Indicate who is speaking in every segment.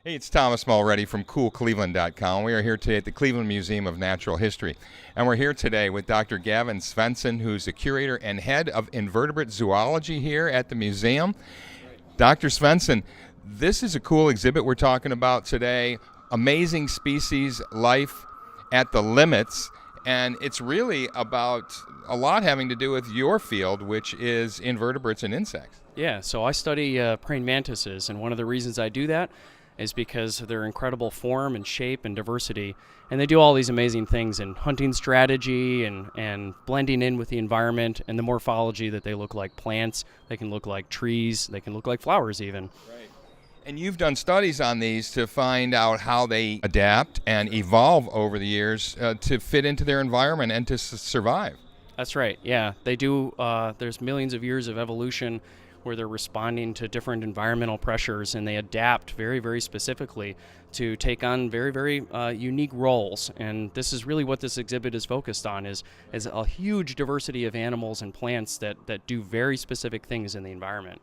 Speaker 1: Hey, it's Thomas Mulready from CoolCleveland.com. We are here today at the Cleveland Museum of Natural History. And we're here today with Dr. Gavin Svenson, who's the curator and head of invertebrate zoology here at the museum. Dr. Svenson, this is a cool exhibit we're talking about today. Amazing species life at the limits. And it's really about a lot having to do with your field, which is invertebrates and insects.
Speaker 2: Yeah, so I study praying mantises, and one of the reasons I do that is because of their incredible form and shape and diversity. And they do all these amazing things in hunting strategy and blending in with the environment and the morphology that they look like plants, they can look like trees, they can look like flowers even.
Speaker 1: Right. And you've done studies on these to find out how they adapt and evolve over the years to fit into their environment and to survive.
Speaker 2: That's right, yeah. They do, there's millions of years of evolution where they're responding to different environmental pressures, and they adapt very, very specifically to take on very, very unique roles. And this is really what this exhibit is focused on, is a huge diversity of animals and plants that do very specific things in the environment.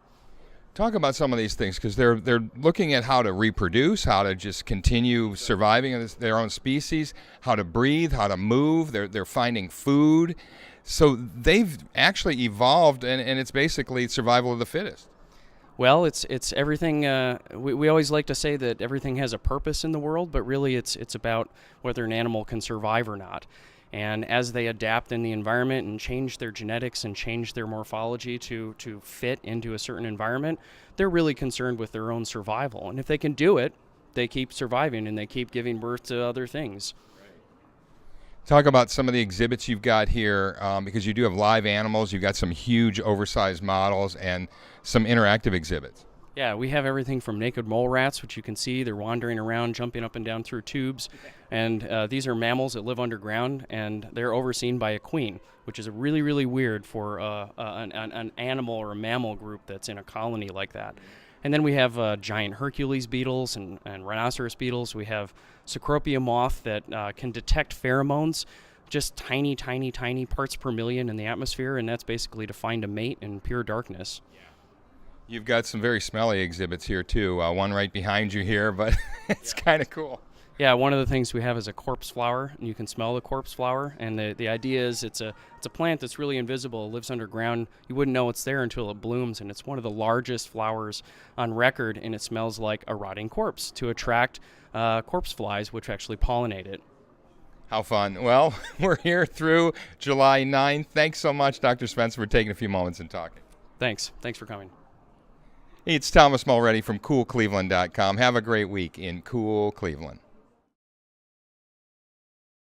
Speaker 1: Talk about some of these things, because they're looking at how to reproduce, how to just continue surviving in their own species, how to breathe, how to move. They're finding food. So they've actually evolved, and it's basically survival of the fittest.
Speaker 2: Well, it's everything. We always like to say that everything has a purpose in the world, but really it's about whether an animal can survive or not. And as they adapt in the environment and change their genetics and change their morphology to fit into a certain environment, they're really concerned with their own survival. And if they can do it, they keep surviving and they keep giving birth to other things.
Speaker 1: Talk about some of the exhibits you've got here, because you do have live animals. You've got some huge oversized models and some interactive exhibits.
Speaker 2: Yeah, we have everything from naked mole rats, which you can see. They're wandering around, jumping up and down through tubes. And these are mammals that live underground, and they're overseen by a queen, which is really, really weird for an animal or a mammal group that's in a colony like that. And then we have giant Hercules beetles and rhinoceros beetles. We have Cecropia moth that can detect pheromones, just tiny, tiny, tiny parts per million in the atmosphere, and that's basically to find a mate in pure darkness.
Speaker 1: You've got some very smelly exhibits here, too. One right behind you here, but it's kind of cool.
Speaker 2: Yeah, one of the things we have is a corpse flower, and you can smell the corpse flower. And the idea is it's a plant that's really invisible. It lives underground. You wouldn't know it's there until it blooms, and it's one of the largest flowers on record, and it smells like a rotting corpse to attract corpse flies, which actually pollinate it.
Speaker 1: How fun. Well, we're here through July 9th. Thanks so much, Dr. Spencer, for taking a few moments and talking.
Speaker 2: Thanks for coming.
Speaker 1: Hey, it's Thomas Mulready from CoolCleveland.com. Have a great week in Cool Cleveland.